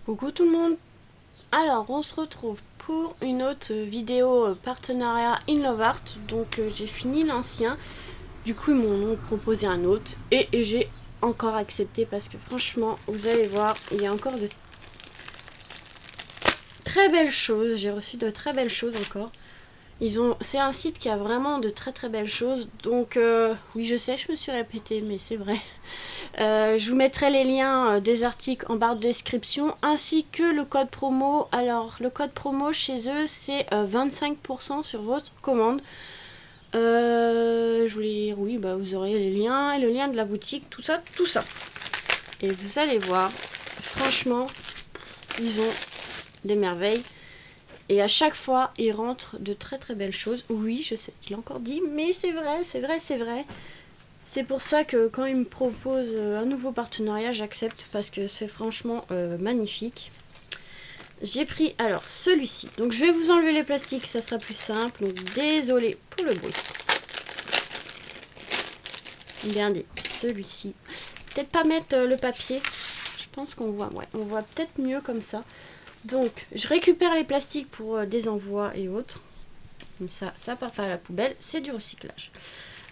Coucou tout le monde. Alors on se retrouve pour une autre vidéo partenariat InLoveArt. Donc j'ai fini l'ancien, du coup ils m'ont proposé un autre et j'ai encore accepté parce que franchement vous allez voir, il y a encore de très belles choses. J'ai reçu de très belles choses encore. C'est un site qui a vraiment de très très belles choses. Donc oui, je sais, je me suis répétée, mais c'est vrai. Je vous mettrai les liens des articles en barre de description ainsi que le code promo. Alors le code promo chez eux c'est 25% sur votre commande. Je voulais dire oui, bah vous aurez les liens et le lien de la boutique, tout ça, tout ça. Et vous allez voir, franchement, ils ont des merveilles. Et à chaque fois, ils rentrent de très très belles choses. Oui, je sais, je l'ai encore dit, mais c'est vrai, c'est vrai, c'est vrai. C'est pour ça que quand ils me proposent un nouveau partenariat, j'accepte parce que c'est franchement magnifique. J'ai pris alors celui-ci. Donc je vais vous enlever les plastiques, ça sera plus simple. Donc désolé pour le bruit. Regardez, celui-ci. Peut-être pas mettre le papier. Je pense qu'on voit, ouais, on voit peut-être mieux comme ça. Donc je récupère les plastiques pour des envois et autres. Comme ça part pas à la poubelle, c'est du recyclage.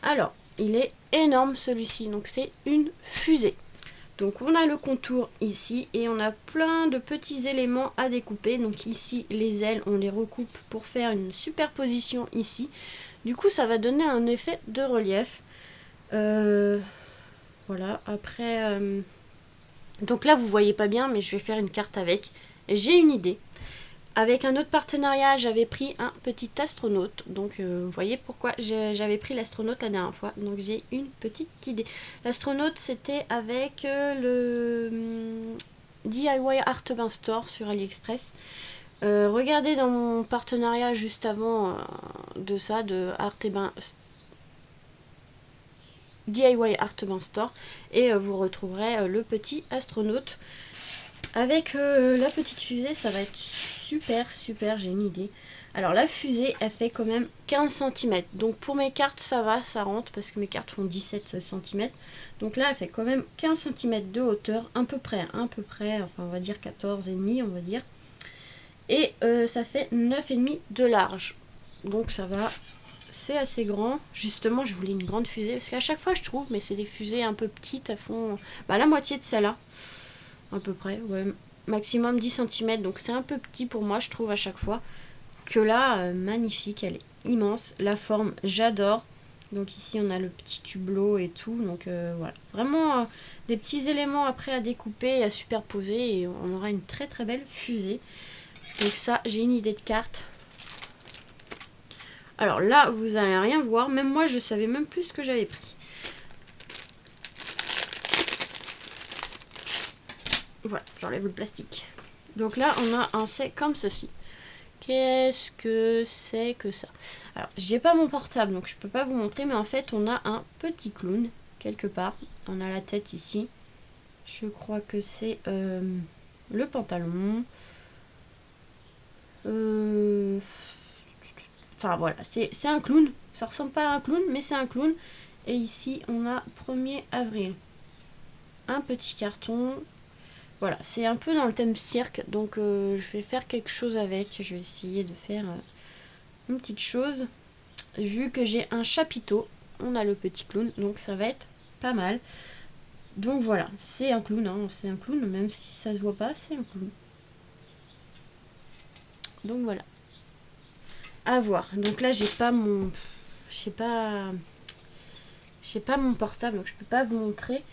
Alors, il est énorme celui-ci, donc c'est une fusée. Donc on a le contour ici et on a plein de petits éléments à découper. Donc ici les ailes, on les recoupe pour faire une superposition ici. Du coup ça va donner un effet de relief. Voilà, après... Donc là vous voyez pas bien mais je vais faire une carte avec. J'ai une idée. Avec un autre partenariat, j'avais pris un petit astronaute. Donc, vous voyez pourquoi j'avais pris l'astronaute la dernière fois. Donc, j'ai une petite idée. L'astronaute, c'était avec le DIY Art Bin Store sur AliExpress. Regardez dans mon partenariat juste avant de ça, de DIY Art Bin Store. Et vous retrouverez le petit astronaute. Avec la petite fusée, ça va être super, super, j'ai une idée. Alors la fusée, elle fait quand même 15 cm. Donc pour mes cartes, ça va, ça rentre, parce que mes cartes font 17 cm. Donc là, elle fait quand même 15 cm de hauteur, à peu près, enfin on va dire 14,5, on va dire. Et ça fait 9,5 de large. Donc ça va, c'est assez grand. Justement, je voulais une grande fusée, parce qu'à chaque fois, je trouve, mais c'est des fusées un peu petites, elles font la moitié de celle-là. À peu près, ouais, maximum 10 cm, donc c'est un peu petit pour moi je trouve à chaque fois. Que là, magnifique, elle est immense, la forme j'adore. Donc ici on a le petit hublot et tout, donc voilà, vraiment des petits éléments après à découper et à superposer et on aura une très très belle fusée. Donc ça, j'ai une idée de carte. Alors là, vous allez rien voir, même moi je savais même plus ce que j'avais pris. Voilà, j'enlève le plastique. Donc là, on a un set comme ceci. Qu'est-ce que c'est que ça? Alors, j'ai pas mon portable, donc je peux pas vous montrer, mais en fait, on a un petit clown, quelque part. On a la tête ici. Je crois que c'est le pantalon. Enfin, voilà, c'est un clown. Ça ressemble pas à un clown, mais c'est un clown. Et ici, on a 1er avril. Un petit carton. Voilà, c'est un peu dans le thème cirque, donc je vais faire quelque chose avec. Je vais essayer de faire une petite chose. Vu que j'ai un chapiteau, on a le petit clown, donc ça va être pas mal. Donc voilà, c'est un clown, hein, c'est un clown, même si ça se voit pas, c'est un clown. Donc voilà. À voir. Donc là, j'ai pas mon... J'ai pas mon portable, donc je peux pas vous montrer.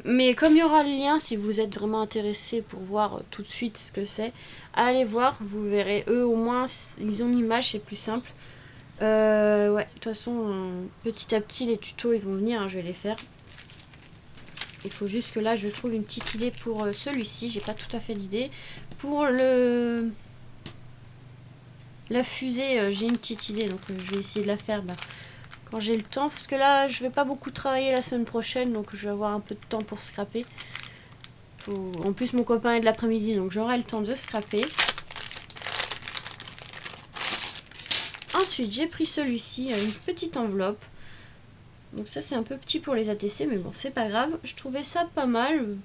Mais comme il y aura le lien, si vous êtes vraiment intéressé pour voir tout de suite ce que c'est, allez voir, vous verrez. Eux au moins, ils ont l'image, c'est plus simple. Ouais, de toute façon, petit à petit, les tutos, ils vont venir, hein, je vais les faire. Il faut juste que là, je trouve une petite idée pour celui-ci. J'ai pas tout à fait d'idée. Pour la fusée, j'ai une petite idée, donc je vais essayer de la faire quand j'ai le temps, parce que là je vais pas beaucoup travailler la semaine prochaine, donc je vais avoir un peu de temps pour scraper. En plus mon copain est de l'après-midi, donc j'aurai le temps de scraper. Ensuite j'ai pris celui-ci, une petite enveloppe. Donc ça c'est un peu petit pour les ATC, mais bon c'est pas grave. Je trouvais ça pas mal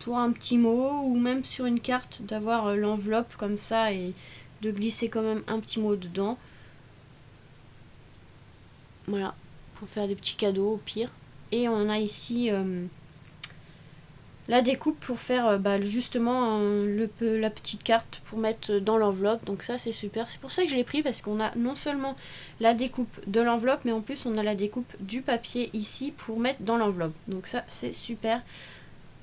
pour un petit mot, ou même sur une carte d'avoir l'enveloppe comme ça et de glisser quand même un petit mot dedans. Voilà, pour faire des petits cadeaux au pire. Et on a ici la découpe pour faire justement la petite carte pour mettre dans l'enveloppe. Donc ça c'est super, c'est pour ça que je l'ai pris, parce qu'on a non seulement la découpe de l'enveloppe, mais en plus on a la découpe du papier ici pour mettre dans l'enveloppe. Donc ça c'est super.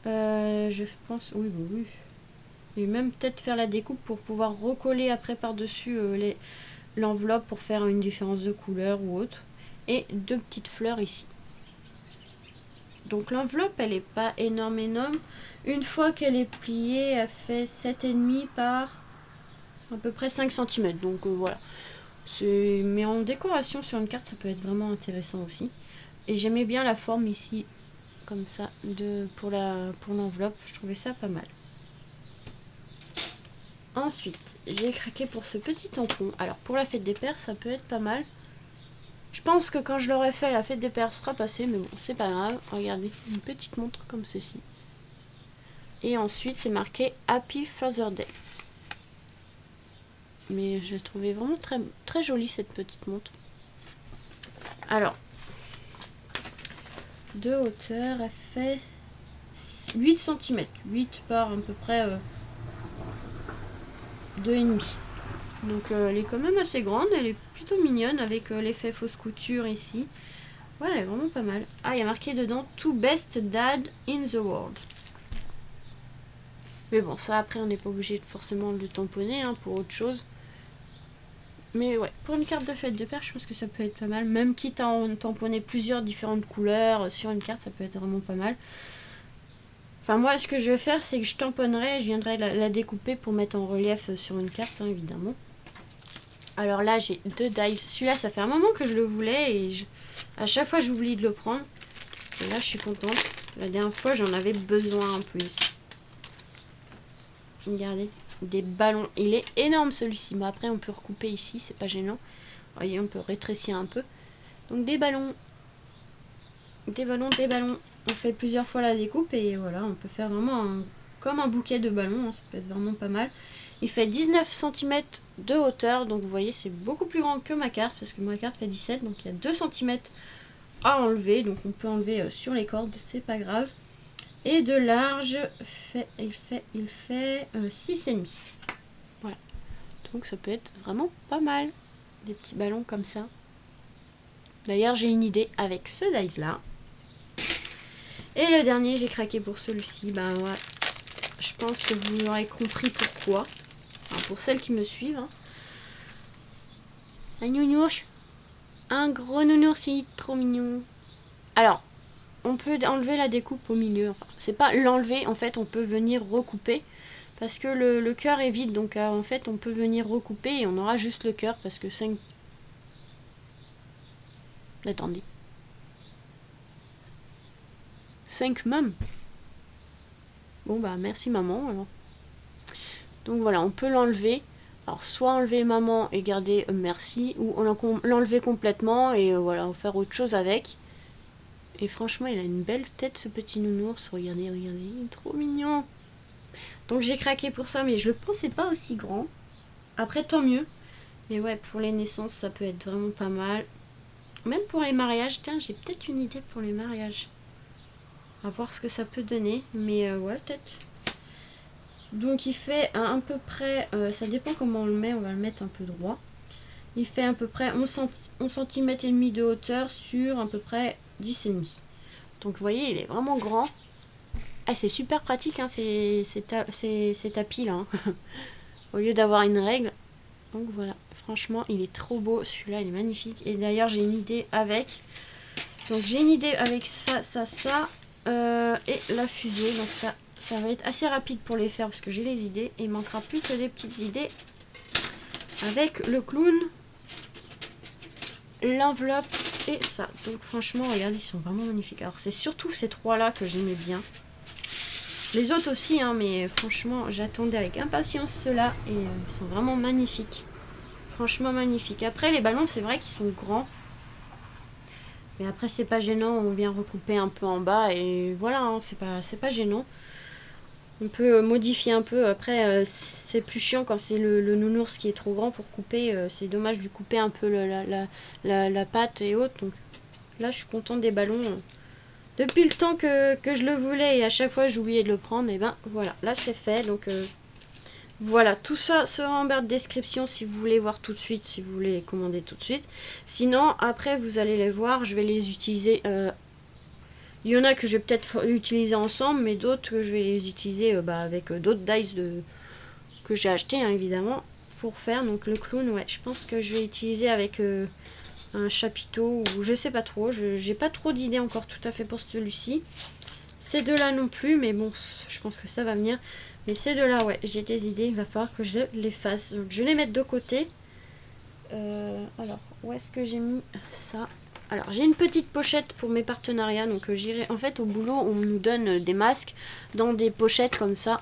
Je pense, oui. Et même peut-être faire la découpe pour pouvoir recoller après par-dessus l'enveloppe pour faire une différence de couleur ou autre. Et 2 petites fleurs ici. Donc l'enveloppe elle est pas énorme. Une fois qu'elle est pliée, elle fait 7,5 par à peu près 5 cm. Donc voilà. Mais en décoration sur une carte ça peut être vraiment intéressant aussi. Et j'aimais bien la forme ici comme ça pour l'enveloppe. Je trouvais ça pas mal. Ensuite j'ai craqué pour ce petit tampon. Alors pour la fête des pères ça peut être pas mal. Je pense que quand je l'aurai fait, la fête des pères sera passée, mais bon, c'est pas grave. Regardez, une petite montre comme ceci. Et ensuite, c'est marqué Happy Father's Day. Mais je l'ai trouvée vraiment très, très jolie, cette petite montre. Alors, de hauteur, elle fait 8 cm. 8 par à peu près 2,5. Donc elle est quand même assez grande, elle est plutôt mignonne avec l'effet fausse couture ici. Ouais, elle est vraiment pas mal. Ah, il y a marqué dedans To Best Dad in the World. Mais bon, ça après on n'est pas obligé forcément de le tamponner pour autre chose. Mais ouais, pour une carte de fête de père, je pense que ça peut être pas mal. Même quitte à en tamponner plusieurs différentes couleurs sur une carte, ça peut être vraiment pas mal. Enfin moi, ce que je vais faire, c'est que je tamponnerai et je viendrai la découper pour mettre en relief sur une carte, évidemment. Alors là, j'ai 2 dies. Celui-là, ça fait un moment que je le voulais et à chaque fois, j'oublie de le prendre. Et là, je suis contente. La dernière fois, j'en avais besoin en plus. Regardez, des ballons. Il est énorme celui-ci. Mais après, on peut recouper ici, c'est pas gênant. Vous voyez, on peut rétrécir un peu. Donc des ballons. Des ballons. On fait plusieurs fois la découpe et voilà, on peut faire vraiment comme un bouquet de ballons. Ça peut être vraiment pas mal. Il fait 19 cm de hauteur, donc vous voyez c'est beaucoup plus grand que ma carte, parce que ma carte fait 17, donc il y a 2 cm à enlever, donc on peut enlever sur les cordes, c'est pas grave. Et de large, il fait 6,5. Voilà, donc ça peut être vraiment pas mal, des petits ballons comme ça. D'ailleurs j'ai une idée avec ce dice là. Et le dernier, j'ai craqué pour celui-ci, ouais, je pense que vous aurez compris pourquoi. Pour celles qui me suivent. Un nounours. Un gros nounours, il est trop mignon. Alors, on peut enlever la découpe au milieu. Enfin, c'est pas l'enlever, en fait, on peut venir recouper. Parce que le cœur est vide, donc en fait, on peut venir recouper et on aura juste le cœur. Parce que 5... Attendez. 5 mômes. Bon, merci maman, alors. Donc voilà, on peut l'enlever. Alors soit enlever maman et garder merci, ou l'enlever complètement et voilà, faire autre chose avec. Et franchement, il a une belle tête ce petit nounours. Regardez, il est trop mignon. Donc j'ai craqué pour ça, mais je le pensais pas aussi grand. Après, tant mieux. Mais ouais, pour les naissances, ça peut être vraiment pas mal. Même pour les mariages, tiens, j'ai peut-être une idée pour les mariages. On va voir ce que ça peut donner. Mais ouais, peut-être. Donc il fait à peu près, ça dépend comment on le met, on va le mettre un peu droit. Il fait à peu près 11 cm et demi de hauteur sur à peu près 10,5. Donc vous voyez, il est vraiment grand. Ah, c'est super pratique, ces tapis là. Au lieu d'avoir une règle. Donc voilà, franchement, il est trop beau. Celui-là, il est magnifique. Et d'ailleurs, j'ai une idée avec. Donc j'ai une idée avec ça, et la fusée. Donc ça va être assez rapide pour les faire parce que j'ai les idées. Et il manquera plus que des petites idées avec le clown, l'enveloppe et ça. Donc franchement, regardez, ils sont vraiment magnifiques. Alors c'est surtout ces trois-là que j'aimais bien. Les autres aussi, mais franchement, j'attendais avec impatience ceux-là. Et ils sont vraiment magnifiques. Franchement magnifiques. Après, les ballons, c'est vrai qu'ils sont grands. Mais après, c'est pas gênant. On vient recouper un peu en bas. Et voilà, c'est pas gênant. On peut modifier un peu. Après, c'est plus chiant quand c'est le nounours qui est trop grand pour couper. C'est dommage de couper un peu la pâte et autres. Donc là, je suis contente des ballons. Depuis le temps que je le voulais et à chaque fois j'oubliais de le prendre. Et ben voilà, là c'est fait. Donc voilà, tout ça sera en barre de description si vous voulez voir tout de suite, si vous voulez commander tout de suite. Sinon, après vous allez les voir, je vais les utiliser. Il y en a que je vais peut-être utiliser ensemble, mais d'autres que je vais les utiliser avec d'autres dice que j'ai acheté évidemment pour faire. Donc le clown, ouais, je pense que je vais utiliser avec un chapiteau ou je sais pas trop. J'ai pas trop d'idées encore tout à fait pour celui-ci. Ces deux-là non plus, mais bon, je pense que ça va venir. Mais ces deux-là, ouais, j'ai des idées, il va falloir que je les fasse. Donc je vais les mettre de côté. Alors, où est-ce que j'ai mis ça? Alors, j'ai une petite pochette pour mes partenariats. Donc, j'irai. En fait, au boulot, on nous donne des masques dans des pochettes comme ça.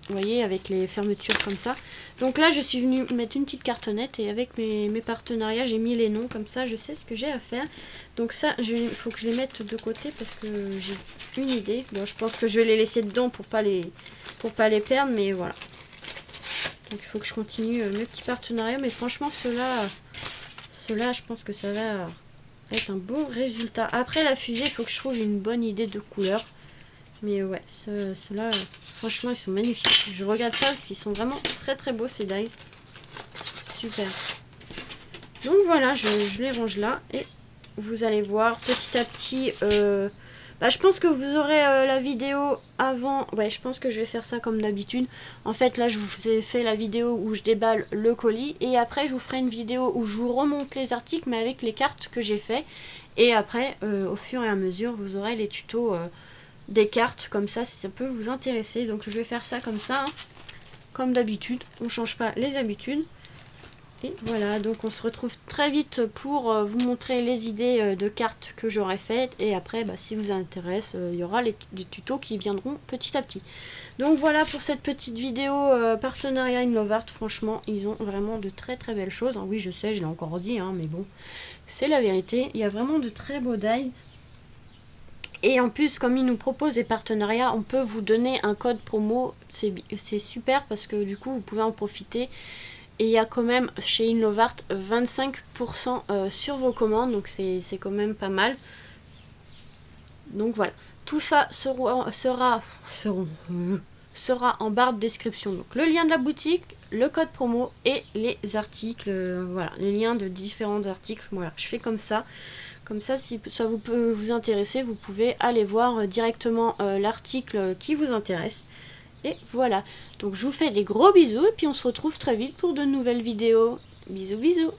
Vous voyez, avec les fermetures comme ça. Donc là, je suis venue mettre une petite cartonnette. Et avec mes partenariats, j'ai mis les noms. Comme ça, je sais ce que j'ai à faire. Donc ça, il faut que je les mette de côté parce que j'ai une idée. Bon, je pense que je vais les laisser dedans pour pas les perdre. Mais voilà. Donc il faut que je continue mes petits partenariats. Mais franchement, ceux-là, je pense que ça va être un beau résultat. Après la fusée, il faut que je trouve une bonne idée de couleur. Mais ouais, ceux-là, franchement, ils sont magnifiques. Je regarde ça parce qu'ils sont vraiment très très beaux ces dies. Super. Donc voilà, je les range là. Et vous allez voir petit à petit... je pense que vous aurez la vidéo avant. Ouais, je pense que je vais faire ça comme d'habitude. En fait, là, je vous ai fait la vidéo où je déballe le colis. Et après, je vous ferai une vidéo où je vous remonte les articles, mais avec les cartes que j'ai fait. Et après, au fur et à mesure, vous aurez les tutos des cartes comme ça, si ça peut vous intéresser. Donc, je vais faire ça comme ça, hein, comme d'habitude. On ne change pas les habitudes. Et voilà, donc on se retrouve très vite pour vous montrer les idées de cartes que j'aurai faites. Et après, si vous intéresse, il y aura des tutos qui viendront petit à petit. Donc voilà pour cette petite vidéo partenariat Inlovart. Franchement, ils ont vraiment de très très belles choses. Oui, je sais, je l'ai encore dit, mais bon, c'est la vérité. Il y a vraiment de très beaux dies. Et en plus, comme ils nous proposent des partenariats, on peut vous donner un code promo. C'est super parce que du coup, vous pouvez en profiter. Et il y a quand même chez Inlovart 25% sur vos commandes, donc c'est quand même pas mal. Donc voilà, tout ça sera en barre de description. Donc le lien de la boutique, le code promo et les articles, voilà, les liens de différents articles. Voilà, je fais comme ça. Comme ça, si ça peut vous intéresser, vous pouvez aller voir directement l'article qui vous intéresse. Et voilà, donc je vous fais des gros bisous et puis on se retrouve très vite pour de nouvelles vidéos. Bisous bisous.